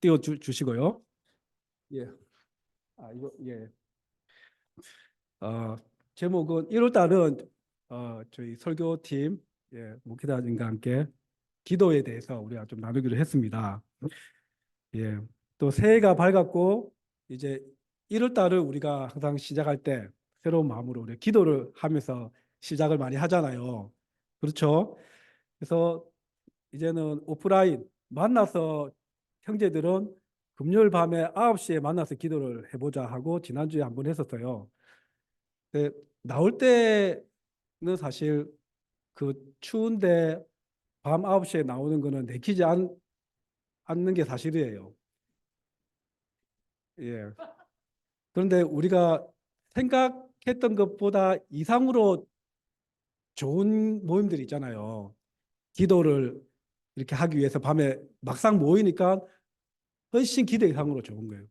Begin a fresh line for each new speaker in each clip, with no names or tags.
주시고요. 예. 이거 예. 제목은 1월 달은 저희 설교팀 목회자님과 함께 기도에 대해서 우리가 좀 나누기로 했습니다. 예. 또 새해가 밝았고 이제 1월 달을 우리가 항상 시작할 때 새로운 마음으로 우리 기도를 하면서 시작을 많이 하잖아요. 그렇죠? 그래서 이제는 오프라인 만나서 형제들은 금요일 밤에 9시에 만나서 기도를 해보자 하고 지난주에 한번 했었어요. 나올 때는 사실 그 추운데 밤 9시에 나오는 거는 내키지 않는 게 사실이에요. 예. 그런데 우리가 생각했던 것보다 이상으로 좋은 모임들이 있잖아요. 기도를 이렇게 하기 위해서 밤에 막상 모이니까 훨씬 기대 이상으로 좋은 거예요.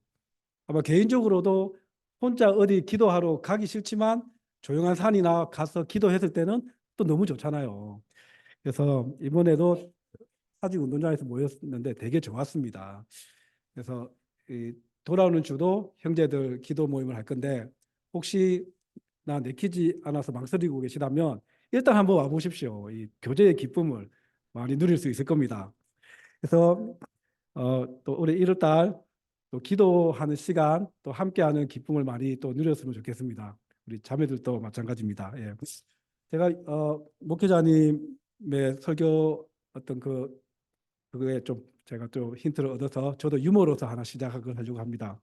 아마 개인적으로도 혼자 어디 기도하러 가기 싫지만 조용한 산이나 가서 기도했을 때는 또 너무 좋잖아요. 그래서 이번에도 사직 운동장에서 모였는데 되게 좋았습니다. 그래서 돌아오는 주도 형제들 기도 모임을 할 건데 혹시 나 내키지 않아서 망설이고 계시다면 일단 한번 와보십시오. 이 교제의 기쁨을 많이 누릴 수 있을 겁니다. 그래서 또 올해 1월 달또 기도하는 시간 또 함께하는 기쁨을 많이 또 누렸으면 좋겠습니다. 우리 자매들도 마찬가지입니다. 예. 제가 목회자님의 설교 어떤 그거에 좀 제가 좀 힌트를 얻어서 저도 유머로서 하나 시작하려고 합니다.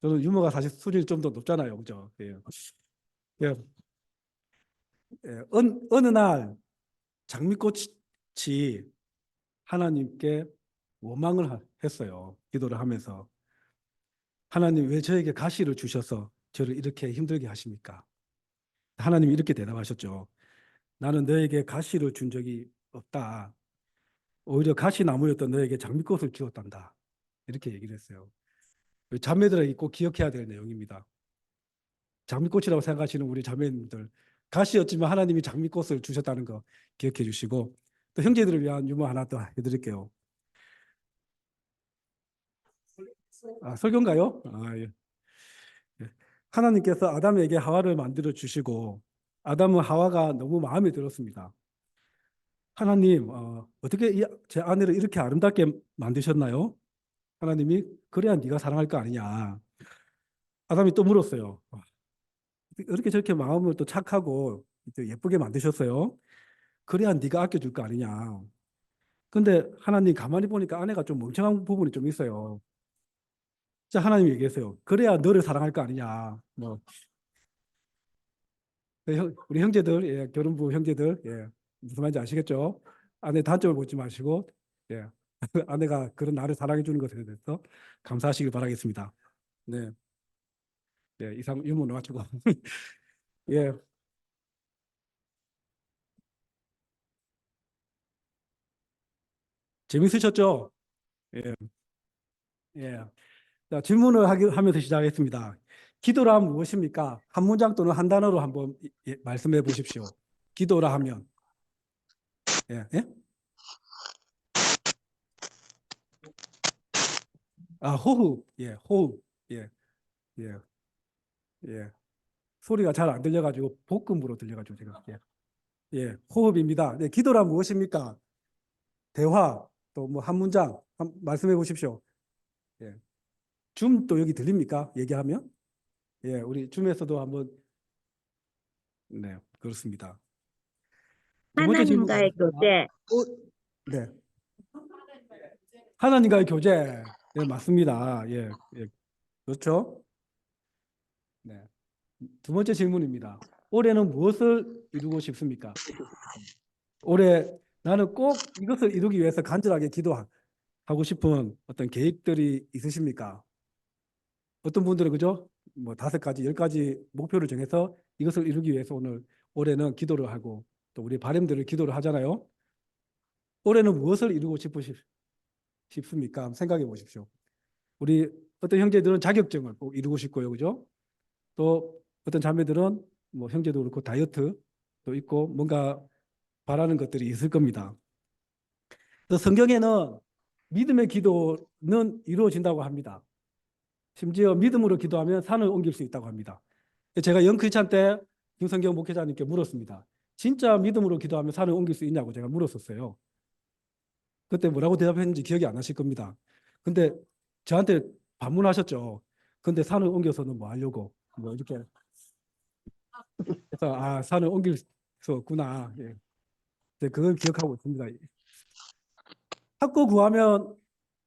저는 유머가 사실 수준이 좀 더 높잖아요, 그죠? 예. 예. 예. 어느 날 장미꽃이 하나님께 원망을 했어요. 기도를 하면서. 하나님 왜 저에게 가시를 주셔서 저를 이렇게 힘들게 하십니까? 하나님이 이렇게 대답하셨죠. 나는 너에게 가시를 준 적이 없다. 오히려 가시나무였던 너에게 장미꽃을 주었단다. 이렇게 얘기를 했어요. 자매들에게 꼭 기억해야 될 내용입니다. 장미꽃이라고 생각하시는 우리 자매님들, 가시였지만 하나님이 장미꽃을 주셨다는 거 기억해 주시고, 또 형제들을 위한 유머 하나 더 해드릴게요. 설교인가요? 예. 예. 하나님께서 아담에게 하와를 만들어 주시고 아담은 하와가 너무 마음에 들었습니다. 하나님, 어떻게 제 아내를 이렇게 아름답게 만드셨나요? 하나님이 그래야 네가 사랑할 거 아니냐. 아담이 또 물었어요. 어떻게 저렇게 마음을 또 착하고 예쁘게 만드셨어요? 그래야 네가 아껴줄 거 아니냐. 근데 하나님 가만히 보니까 아내가 좀 멍청한 부분이 좀 있어요. 자, 하나님이 얘기했어요. 그래야 너를 사랑할 거 아니냐. 뭐 우리 형제들, 결혼부 형제들, 무슨 말인지 아시겠죠? 아내 단점을 보지 마시고, 예, 아내가 그런 나를 사랑해 주는 것에 대해서 감사하시길 바라겠습니다. 네, 이상 유머를 마치고, 예, 재밌으셨죠? 예, 예. 자, 질문을 하면서 시작하겠습니다. 기도라 하면 무엇입니까? 한 문장 또는 한 단어로 한번 말씀해 보십시오. 기도라 하면, 예? 호흡, 호흡, 예, 예, 예. 소리가 잘 안 들려가지고 볶음으로 들려가지고 제가 호흡입니다. 네, 기도란 무엇입니까? 대화 또 뭐 한 문장 말씀해 보십시오. 예. 줌 또 여기 들립니까? 얘기하면 우리 줌에서도 한번 네 그렇습니다. 두 번째 질문
하나님과의
가겠습니다.
교제.
네, 하나님과의 교제 맞습니다. 그렇죠. 네, 두 번째 질문입니다. 올해는 무엇을 이루고 싶습니까? 올해 나는 꼭 이것을 이루기 위해서 간절하게 기도하고 싶은 어떤 계획들이 있으십니까? 어떤 분들은 그죠? 뭐 5가지, 10가지 목표를 정해서 이것을 이루기 위해서 올해는 기도를 하고 또 우리 바람들을 기도를 하잖아요. 올해는 무엇을 이루고 싶습니까? 한번 생각해 보십시오. 우리 어떤 형제들은 자격증을 꼭 이루고 싶고요, 그죠? 또 어떤 자매들은 뭐 형제도 그렇고 다이어트도 있고 뭔가 바라는 것들이 있을 겁니다. 또 성경에는 믿음의 기도는 이루어진다고 합니다. 심지어 믿음으로 기도하면 산을 옮길 수 있다고 합니다. 제가 영크리스찬 때 김성경 목회자님께 물었습니다. 진짜 믿음으로 기도하면 산을 옮길 수 있냐고 제가 물었었어요. 그때 뭐라고 대답했는지 기억이 안 나실 겁니다. 근데 저한테 반문하셨죠. 근데 산을 옮겨서는 뭐 하려고? 뭐 이렇게 해서 산을 옮길 수 없구나. 예. 그걸 기억하고 있습니다. 찾고 구하면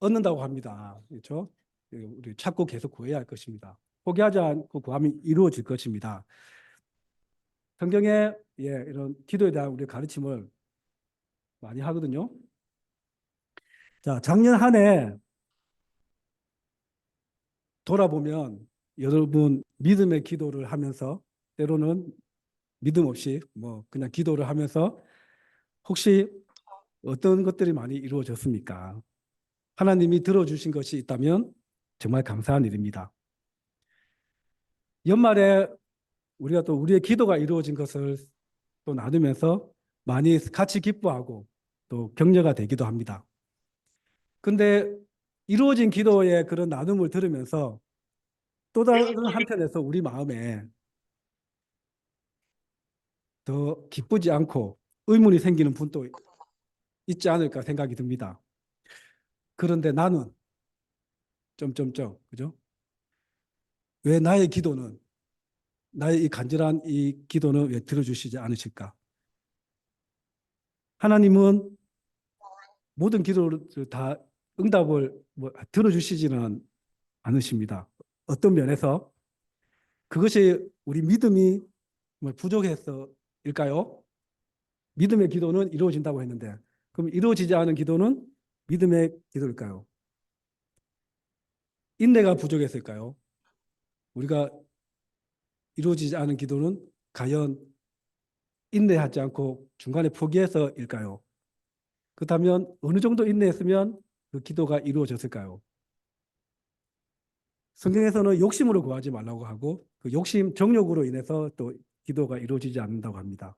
얻는다고 합니다. 그렇죠? 우리 찾고 계속 구해야 할 것입니다. 포기하지 않고 구하면 이루어질 것입니다. 성경에 이런 기도에 대한 우리 가르침을 많이 하거든요. 자, 작년 한 해 돌아보면 여러분 믿음의 기도를 하면서 때로는 믿음 없이 뭐 그냥 기도를 하면서 혹시 어떤 것들이 많이 이루어졌습니까? 하나님이 들어주신 것이 있다면 정말 감사한 일입니다. 연말에 우리가 또 우리의 기도가 이루어진 것을 또 나누면서 많이 같이 기뻐하고 또 격려가 되기도 합니다. 근데 이루어진 기도의 그런 나눔을 들으면서 또 다른 한편에서 우리 마음에 더 기쁘지 않고 의문이 생기는 분도 있지 않을까 생각이 듭니다. 그런데 나는 점점점 그죠? 왜 나의 기도는 나의 이 간절한 이 기도는 왜 들어주시지 않으실까? 하나님은 모든 기도를 다 응답을 뭐 들어주시지는 않으십니다. 어떤 면에서 그것이 우리 믿음이 뭐 부족해서일까요? 믿음의 기도는 이루어진다고 했는데 그럼 이루어지지 않은 기도는 믿음의 기도일까요? 인내가 부족했을까요? 우리가 이루어지지 않은 기도는 과연 인내하지 않고 중간에 포기해서일까요? 그렇다면 어느 정도 인내했으면 그 기도가 이루어졌을까요? 성경에서는 욕심으로 구하지 말라고 하고 그 욕심, 정욕으로 인해서 또 기도가 이루어지지 않는다고 합니다.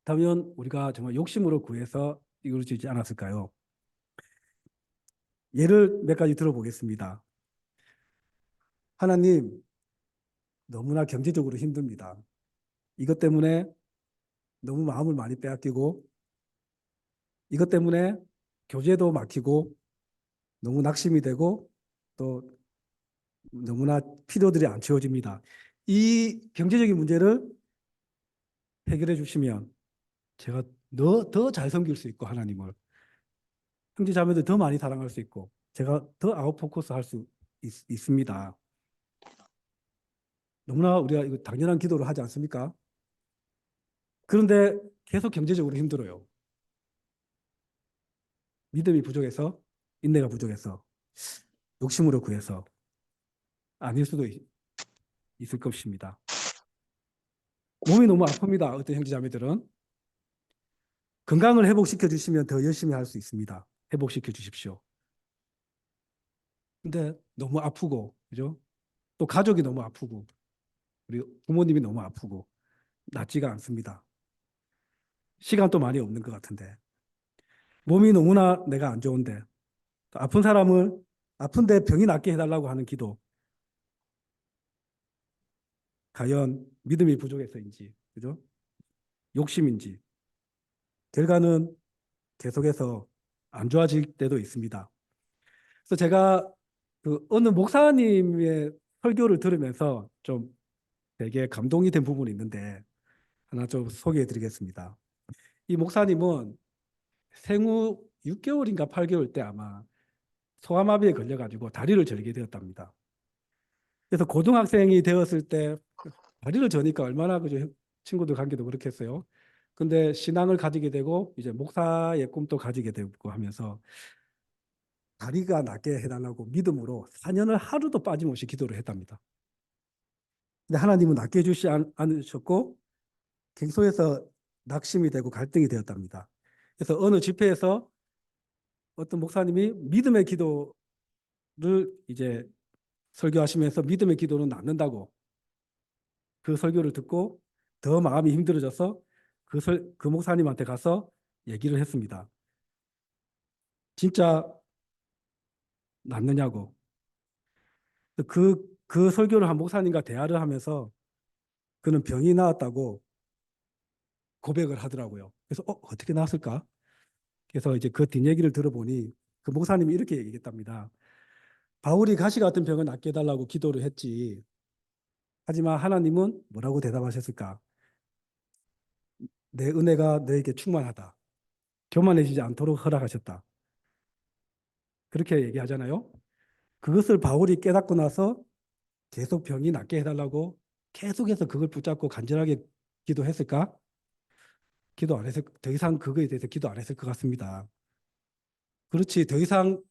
그렇다면 우리가 정말 욕심으로 구해서 이루어지지 않았을까요? 예를 몇 가지 들어보겠습니다. 하나님, 너무나 경제적으로 힘듭니다. 이것 때문에 너무 마음을 많이 빼앗기고 이것 때문에 교제도 막히고 너무 낙심이 되고 또 너무나 필요들이 안 채워집니다. 이 경제적인 문제를 해결해 주시면 제가 더 잘 섬길 수 있고 하나님을 형제 자매들 더 많이 사랑할 수 있고 제가 더 아웃포커스 할 수 있습니다. 너무나 우리가 이거 당연한 기도를 하지 않습니까? 그런데 계속 경제적으로 힘들어요. 믿음이 부족해서 인내가 부족해서 욕심으로 구해서 아닐 수도 있을 것입니다. 몸이 너무 아픕니다. 어떤 형제자매들은 건강을 회복시켜 주시면 더 열심히 할 수 있습니다. 회복시켜 주십시오. 근데 너무 아프고 그죠? 또 가족이 너무 아프고 우리 부모님이 너무 아프고 낫지가 않습니다. 시간도 많이 없는 것 같은데 몸이 너무나 내가 안 좋은데 또 아픈 사람을 아픈데 병이 낫게 해달라고 하는 기도 과연 믿음이 부족해서인지 그죠? 욕심인지 결과는 계속해서 안 좋아질 때도 있습니다. 그래서 제가 그 어느 목사님의 설교를 들으면서 좀 되게 감동이 된 부분이 있는데 하나 좀 소개해 드리겠습니다. 이 목사님은 생후 6개월인가 8개월 때 아마 소아마비에 걸려가지고 다리를 절게 되었답니다. 그래서 고등학생이 되었을 때 다리를 저니까 얼마나 그죠? 친구들 관계도 그렇겠어요. 근데 신앙을 가지게 되고 이제 목사의 꿈도 가지게 되고 하면서 다리가 낫게 해달라고 믿음으로 4년을 하루도 빠짐없이 기도를 했답니다. 근데 하나님은 낫게 해주시 않으셨고 갱소에서 낙심이 되고 갈등이 되었답니다. 그래서 어느 집회에서 어떤 목사님이 믿음의 기도를 이제 설교하시면서 믿음의 기도는 낫는다고 그 설교를 듣고 더 마음이 힘들어져서 그 목사님한테 가서 얘기를 했습니다. 진짜 낫느냐고. 그 설교를 한 목사님과 대화를 하면서 그는 병이 나았다고 고백을 하더라고요. 그래서 어떻게 나았을까? 그래서 이제 그 뒷얘기를 들어보니 그 목사님이 이렇게 얘기했답니다. 바울이 가시 같은 병을 낫게 해달라고 기도를 했지. 하지만 하나님은 뭐라고 대답하셨을까? 내 은혜가 너에게 충만하다. 교만해지지 않도록 허락하셨다. 그렇게 얘기하잖아요. 그것을 바울이 깨닫고 나서 계속 병이 낫게 해달라고 계속해서 그걸 붙잡고 간절하게 기도했을까? 기도 안 했을, 더 이상 그거에 대해서 기도 안 했을 것 같습니다. 그렇지, 더 이상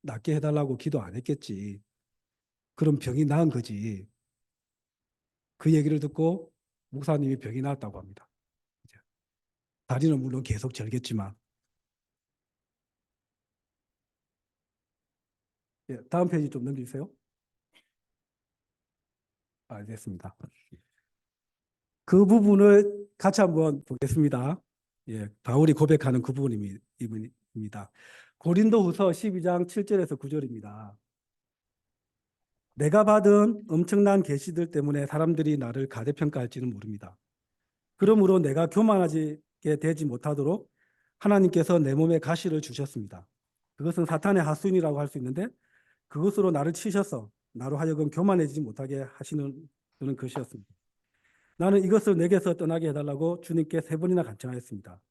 낫게 해달라고 기도 안 했겠지. 그럼 병이 나은 거지. 그 얘기를 듣고 목사님이 병이 나았다고 합니다. 다리는 물론 계속 절겠지만. 예, 다음 페이지 좀 넘겨주세요. 알겠습니다. 그 부분을 같이 한번 보겠습니다. 예, 바울이 고백하는 그 부분입니다. 고린도후서 12장 7절에서 9절입니다. 내가 받은 엄청난 계시들 때문에 사람들이 나를 가대평가할지는 모릅니다. 그러므로 내가 교만하게 되지 못하도록 하나님께서 내 몸에 가시를 주셨습니다. 그것은 사탄의 하수인이라고 할 수 있는데 그것으로 나를 치셔서 나로 하여금 교만해지지 못하게 하시는 것이었습니다. 나는 이것을 내게서 떠나게 해달라고 주님께 3번이나 간청하였습니다.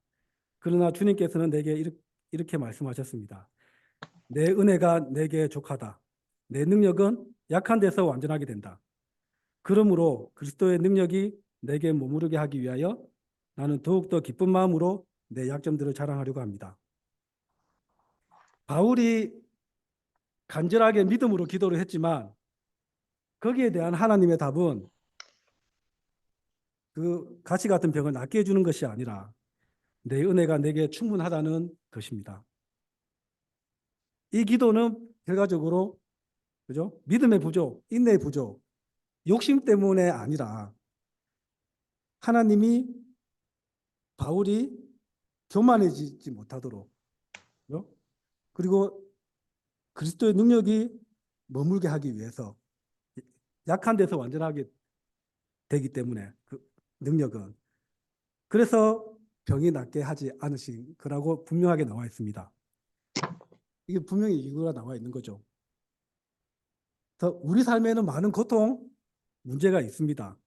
그러나 주님께서는 내게 이렇게 말씀하셨습니다. 내 은혜가 내게 족하다. 내 능력은 약한 데서 완전하게 된다. 그러므로 그리스도의 능력이 내게 머무르게 하기 위하여 나는 더욱더 기쁜 마음으로 내 약점들을 자랑하려고 합니다. 바울이 간절하게 믿음으로 기도를 했지만 거기에 대한 하나님의 답은 그 가시 같은 병을 낫게 해주는 것이 아니라 내 은혜가 내게 충분하다는 것입니다. 이 기도는 결과적으로 그죠? 믿음의 부족, 인내의 부족, 욕심 때문에 아니라 하나님이 바울이 교만해지지 못하도록 그죠? 그리고 그리스도의 능력이 머물게 하기 위해서 약한 데서 완전하게 되기 때문에 그 능력은 그래서 병이 낫게 하지 않으신 거라고 분명하게 나와 있습니다. 이게 분명히 이유가 나와 있는 거죠. 그래서 우리 삶에는 많은 고통, 문제가 있습니다.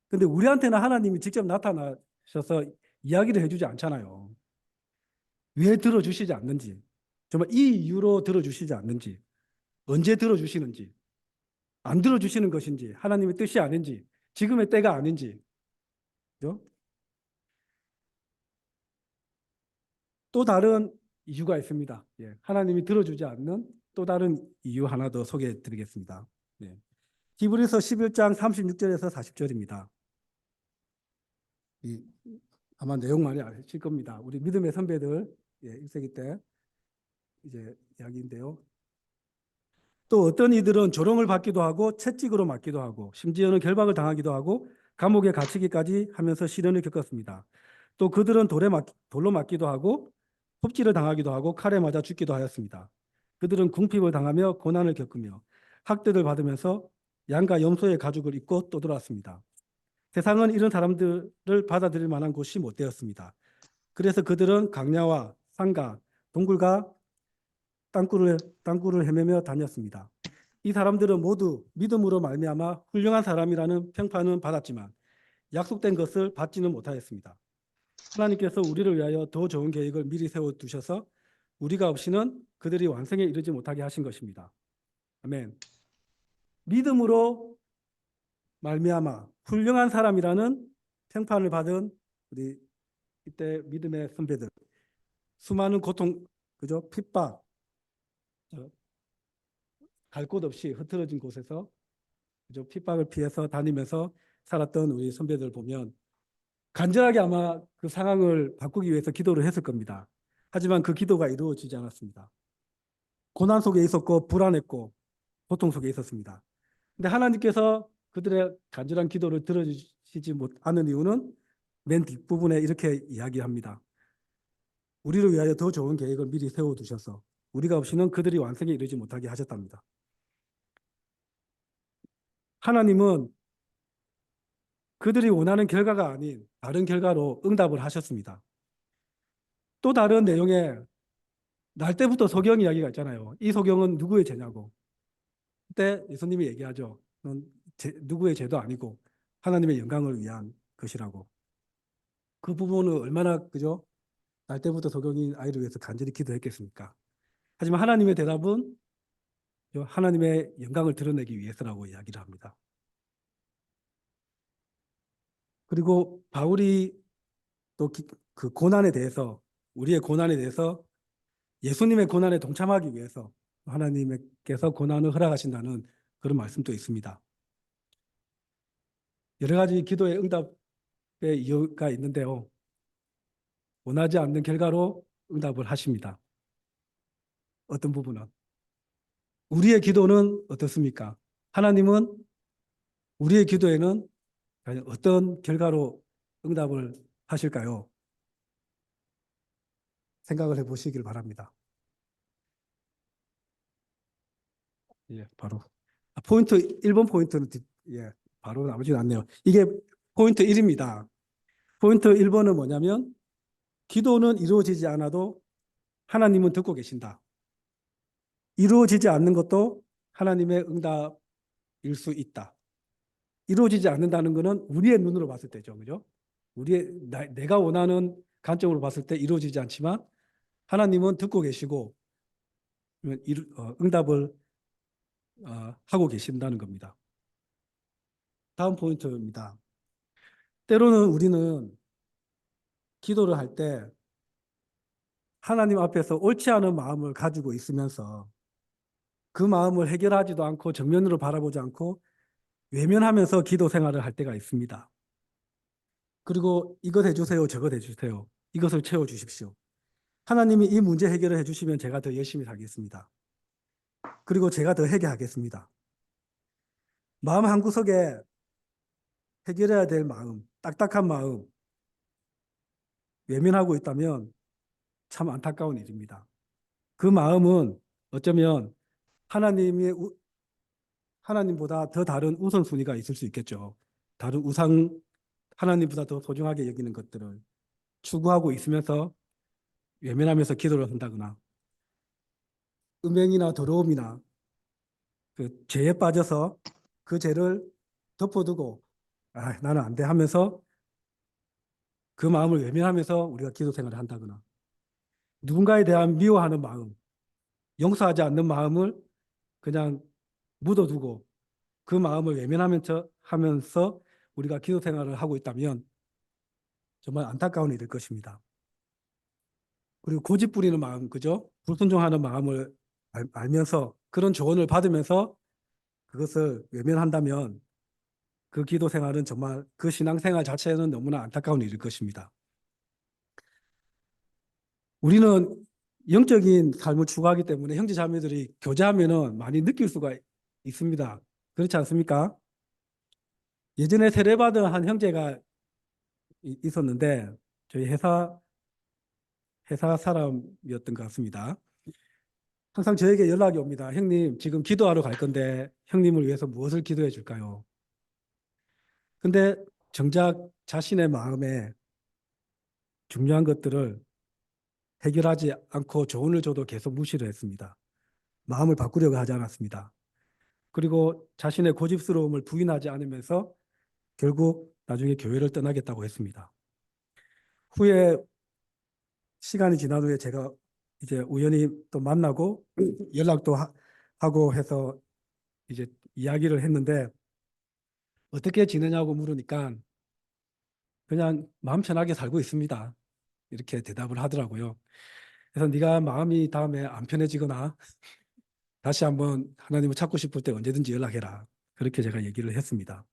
근데 우리한테는 하나님이 직접 나타나셔서 이야기를 해주지 않잖아요. 왜 들어주시지 않는지, 정말 이 이유로 들어주시지 않는지, 언제 들어주시는지, 안 들어주시는 것인지, 하나님의 뜻이 아닌지, 지금의 때가 아닌지, 그죠? 또 다른 이유가 있습니다. 예, 하나님이 들어주지 않는 또 다른 이유 하나 더 소개해 드리겠습니다. 예. 히브리서 11장 36절에서 40절입니다. 아마 내용 많이 아실 겁니다. 우리 믿음의 선배들 1세기 때 이제 이야기인데요. 또 어떤 이들은 조롱을 받기도 하고 채찍으로 맞기도 하고 심지어는 결박을 당하기도 하고 감옥에 갇히기까지 하면서 시련을 겪었습니다. 또 그들은 돌로 맞기도 하고 폭질을 당하기도 하고 칼에 맞아 죽기도 하였습니다. 그들은 궁핍을 당하며 고난을 겪으며 학대를 받으면서 양과 염소의 가죽을 입고 떠돌았습니다. 세상은 이런 사람들을 받아들일 만한 곳이 못 되었습니다. 그래서 그들은 강야와 산과 동굴과 땅굴을 헤매며 다녔습니다. 이 사람들은 모두 믿음으로 말미암아 훌륭한 사람이라는 평판은 받았지만 약속된 것을 받지는 못하였습니다. 하나님께서 우리를 위하여 더 좋은 계획을 미리 세워두셔서 우리가 없이는 그들이 완성에 이르지 못하게 하신 것입니다. 아멘. 믿음으로 말미암아 훌륭한 사람이라는 평판을 받은 우리 이때 믿음의 선배들, 수많은 고통, 그죠? 핍박, 갈 곳 없이 흐트러진 곳에서 그죠? 핍박을 피해서 다니면서 살았던 우리 선배들 보면 간절하게 아마 그 상황을 바꾸기 위해서 기도를 했을 겁니다. 하지만 그 기도가 이루어지지 않았습니다. 고난 속에 있었고 불안했고 고통 속에 있었습니다. 근데 하나님께서 그들의 간절한 기도를 들어주시지 못하는 이유는 맨 뒷부분에 이렇게 이야기합니다. 우리를 위하여 더 좋은 계획을 미리 세워두셔서 우리가 없이는 그들이 완성에 이르지 못하게 하셨답니다. 하나님은 그들이 원하는 결과가 아닌 다른 결과로 응답을 하셨습니다. 또 다른 내용에 날 때부터 소경 이야기가 있잖아요. 이 소경은 누구의 죄냐고. 그때 예수님이 얘기하죠. 누구의 죄도 아니고 하나님의 영광을 위한 것이라고. 그 부분은 얼마나 그죠? 날 때부터 소경인 아이를 위해서 간절히 기도했겠습니까? 하지만 하나님의 대답은 하나님의 영광을 드러내기 위해서라고 이야기를 합니다. 그리고 바울이 또 그 고난에 대해서 우리의 고난에 대해서 예수님의 고난에 동참하기 위해서 하나님께서 고난을 허락하신다는 그런 말씀도 있습니다. 여러 가지 기도의 응답의 이유가 있는데요. 원하지 않는 결과로 응답을 하십니다. 어떤 부분은. 우리의 기도는 어떻습니까? 하나님은 우리의 기도에는 어떤 결과로 응답을 하실까요? 생각을 해보시길 바랍니다. 예, 바로. 포인트 1번 포인트는 예, 바로 나오진 않네요. 이게 포인트 1입니다. 포인트 1번은 뭐냐면 기도는 이루어지지 않아도 하나님은 듣고 계신다. 이루어지지 않는 것도 하나님의 응답일 수 있다. 이루어지지 않는다는 것은 우리의 눈으로 봤을 때죠. 그죠? 내가 원하는 관점으로 봤을 때 이루어지지 않지만 하나님은 듣고 계시고 응답을 하고 계신다는 겁니다. 다음 포인트입니다. 때로는 우리는 기도를 할 때 하나님 앞에서 옳지 않은 마음을 가지고 있으면서 그 마음을 해결하지도 않고 정면으로 바라보지 않고 외면하면서 기도 생활을 할 때가 있습니다. 그리고 이것 해주세요, 저것 해주세요. 이것을 채워주십시오. 하나님이 이 문제 해결을 해주시면 제가 더 열심히 살겠습니다. 그리고 제가 더 회개하겠습니다. 마음 한구석에 해결해야 될 마음, 딱딱한 마음, 외면하고 있다면 참 안타까운 일입니다. 그 마음은 어쩌면 하나님의 하나님보다 더 다른 우선순위가 있을 수 있겠죠. 다른 하나님보다 더 소중하게 여기는 것들을 추구하고 있으면서 외면하면서 기도를 한다거나 음행이나 더러움이나 그 죄에 빠져서 그 죄를 덮어두고 나는 안 돼 하면서 그 마음을 외면하면서 우리가 기도 생활을 한다거나 누군가에 대한 미워하는 마음, 용서하지 않는 마음을 그냥 묻어두고 그 마음을 외면하면서 우리가 기도 생활을 하고 있다면 정말 안타까운 일일 것입니다. 그리고 고집 부리는 마음, 그죠? 불순종하는 마음을 알면서 그런 조언을 받으면서 그것을 외면한다면 그 기도 생활은 정말 그 신앙 생활 자체는 너무나 안타까운 일일 것입니다. 우리는 영적인 삶을 추구하기 때문에 형제 자매들이 교제하면은 많이 느낄 수가 있습니다. 그렇지 않습니까? 예전에 세례받은 한 형제가 있었는데 저희 회사 사람이었던 것 같습니다. 항상 저에게 연락이 옵니다. 형님, 지금 기도하러 갈 건데 형님을 위해서 무엇을 기도해 줄까요? 근데 정작 자신의 마음에 중요한 것들을 해결하지 않고 조언을 줘도 계속 무시를 했습니다. 마음을 바꾸려고 하지 않았습니다. 그리고 자신의 고집스러움을 부인하지 않으면서 결국 나중에 교회를 떠나겠다고 했습니다. 후에 시간이 지난 후에 제가 이제 우연히 또 만나고 연락도 하고 해서 이제 이야기를 했는데 어떻게 지내냐고 물으니까 그냥 마음 편하게 살고 있습니다. 이렇게 대답을 하더라고요. 그래서 네가 마음이 다음에 안 편해지거나 다시 한번 하나님을 찾고 싶을 때 언제든지 연락해라. 그렇게 제가 얘기를 했습니다.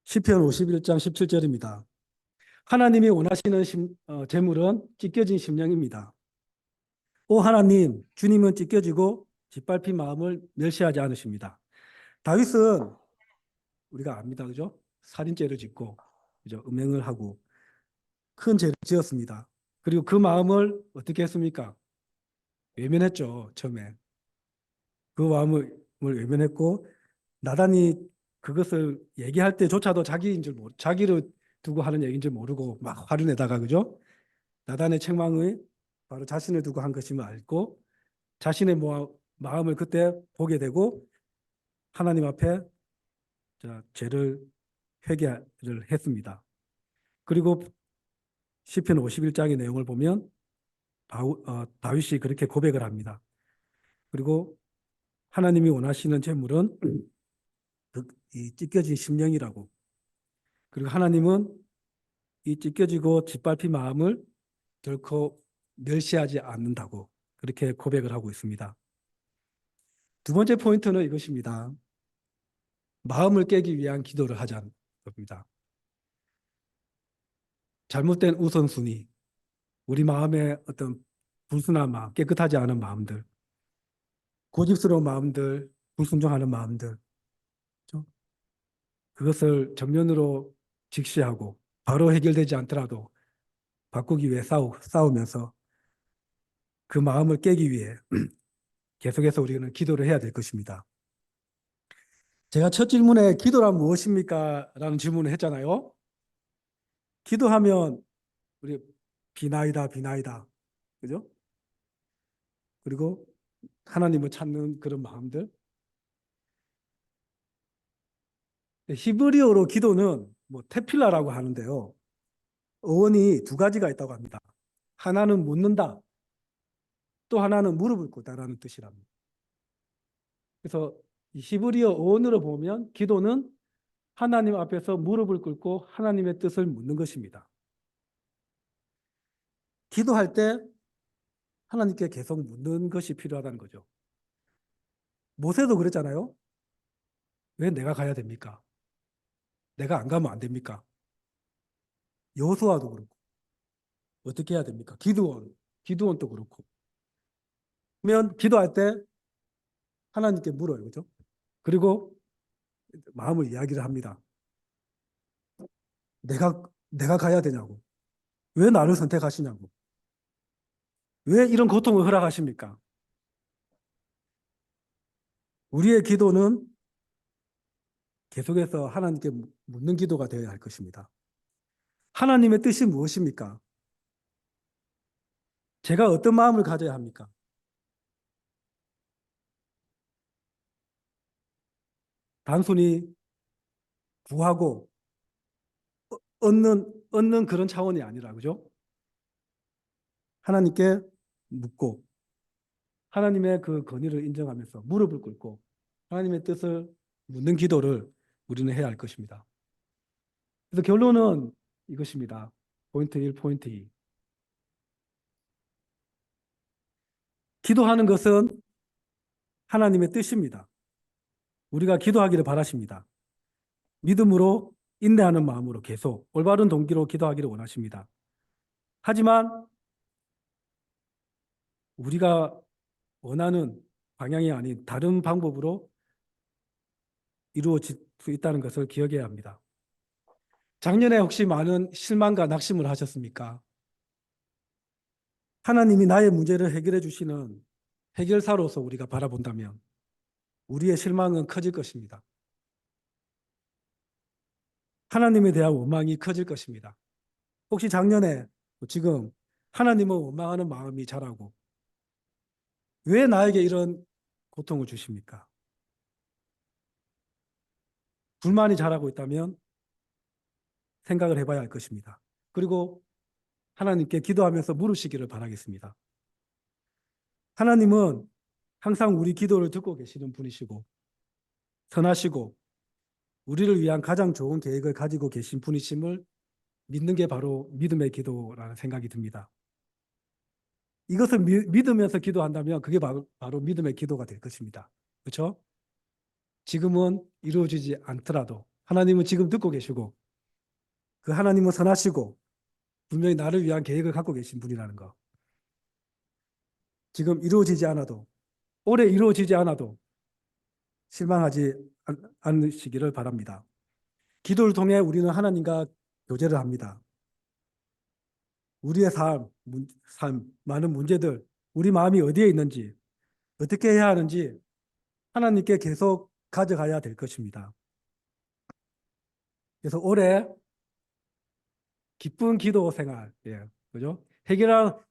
시편 51장 17절입니다. 하나님이 원하시는 재물은 찢겨진 심령입니다. 오 하나님, 주님은 찢겨지고 짓밟힌 마음을 멸시하지 않으십니다. 다윗은 우리가 압니다. 그죠? 살인죄를 짓고 그죠? 음행을 하고 큰 죄를 지었습니다. 그리고 그 마음을 어떻게 했습니까? 외면했죠, 처음에. 그 마음을 외면했고, 나단이 그것을 얘기할 때조차도 자기를 두고 하는 얘기인 줄 모르고 막 화를 내다가, 그죠? 나단의 책망이 바로 자신을 두고 한 것임을 알고 자신의 마음을 그때 보게 되고 하나님 앞에 죄를 회개를 했습니다. 그리고 시편 51장의 내용을 보면 다윗이 그렇게 고백을 합니다. 그리고 하나님이 원하시는 제물은 이 찢겨진 심령이라고. 그리고 하나님은 이 찢겨지고 짓밟힌 마음을 결코 멸시하지 않는다고 그렇게 고백을 하고 있습니다. 두 번째 포인트는 이것입니다. 마음을 깨기 위한 기도를 하자는 겁니다. 잘못된 우선순위, 우리 마음의 어떤 불순한 마음, 깨끗하지 않은 마음들, 고집스러운 마음들, 불순종하는 마음들, 그렇죠? 그것을 정면으로 직시하고 바로 해결되지 않더라도 바꾸기 위해 싸우면서 그 마음을 깨기 위해 계속해서 우리는 기도를 해야 될 것입니다. 제가 첫 질문에 기도란 무엇입니까? 라는 질문을 했잖아요. 기도하면 우리 비나이다, 비나이다. 그죠? 그리고 하나님을 찾는 그런 마음들. 히브리어로 기도는 테필라라고 하는데요. 어원이 두 가지가 있다고 합니다. 하나는 묻는다, 또 하나는 무릎을 꿇다라는 뜻이랍니다. 그래서 이 히브리어 어원으로 보면 기도는 하나님 앞에서 무릎을 꿇고 하나님의 뜻을 묻는 것입니다. 기도할 때 하나님께 계속 묻는 것이 필요하다는 거죠. 모세도 그랬잖아요. 왜 내가 가야 됩니까? 내가 안 가면 안 됩니까? 여호수아도 그렇고. 어떻게 해야 됩니까? 기드온도 그렇고. 그러면 기도할 때 하나님께 물어요. 그죠? 그리고 마음을 이야기를 합니다. 내가 가야 되냐고. 왜 나를 선택하시냐고. 왜 이런 고통을 허락하십니까? 우리의 기도는 계속해서 하나님께 묻는 기도가 되어야 할 것입니다. 하나님의 뜻이 무엇입니까? 제가 어떤 마음을 가져야 합니까? 단순히 구하고 얻는 그런 차원이 아니라, 그죠? 하나님께 묻고 하나님의 그 권위를 인정하면서 무릎을 꿇고 하나님의 뜻을 묻는 기도를 우리는 해야 할 것입니다. 그래서 결론은 이것입니다. 포인트 1, 포인트 2. 기도하는 것은 하나님의 뜻입니다. 우리가 기도하기를 바라십니다. 믿음으로 인내하는 마음으로 계속 올바른 동기로 기도하기를 원하십니다. 하지만 우리가 원하는 방향이 아닌 다른 방법으로 이루어질 수 있다는 것을 기억해야 합니다. 작년에 혹시 많은 실망과 낙심을 하셨습니까? 하나님이 나의 문제를 해결해 주시는 해결사로서 우리가 바라본다면 우리의 실망은 커질 것입니다. 하나님에 대한 원망이 커질 것입니다. 혹시 작년에 지금 하나님을 원망하는 마음이 자라고 왜 나에게 이런 고통을 주십니까? 불만이 자라고 있다면 생각을 해봐야 할 것입니다. 그리고 하나님께 기도하면서 물으시기를 바라겠습니다. 하나님은 항상 우리 기도를 듣고 계시는 분이시고 선하시고 우리를 위한 가장 좋은 계획을 가지고 계신 분이심을 믿는 게 바로 믿음의 기도라는 생각이 듭니다. 이것을 믿으면서 기도한다면 그게 바로 믿음의 기도가 될 것입니다. 그렇죠? 지금은 이루어지지 않더라도 하나님은 지금 듣고 계시고 그 하나님은 선하시고 분명히 나를 위한 계획을 갖고 계신 분이라는 거. 지금 이루어지지 않아도 오래 이루어지지 않아도 실망하지 않으시기를 바랍니다. 기도를 통해 우리는 하나님과 교제를 합니다. 우리의 많은 문제들, 우리 마음이 어디에 있는지, 어떻게 해야 하는지 하나님께 계속 가져가야 될 것입니다. 그래서 올해 기쁜 기도 생활, 예, 그죠?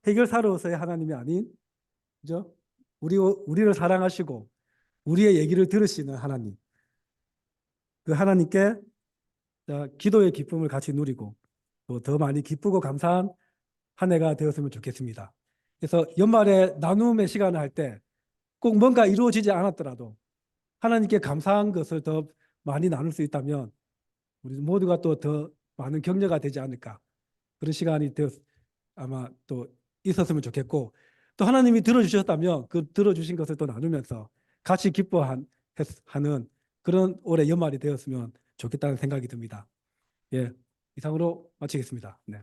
해결사로서의 하나님이 아닌, 그죠? 우리를 사랑하시고 우리의 얘기를 들으시는 하나님, 그 하나님께 기도의 기쁨을 같이 누리고 또 더 많이 기쁘고 감사한 한 해가 되었으면 좋겠습니다. 그래서 연말에 나눔의 시간을 할 때 꼭 뭔가 이루어지지 않았더라도 하나님께 감사한 것을 더 많이 나눌 수 있다면 우리 모두가 또 더 많은 격려가 되지 않을까, 그런 시간이 아마 또 있었으면 좋겠고, 또 하나님이 들어주셨다면 그 들어주신 것을 또 나누면서 같이 기뻐하는 그런 올해 연말이 되었으면 좋겠다는 생각이 듭니다. 예, 이상으로 마치겠습니다. 네.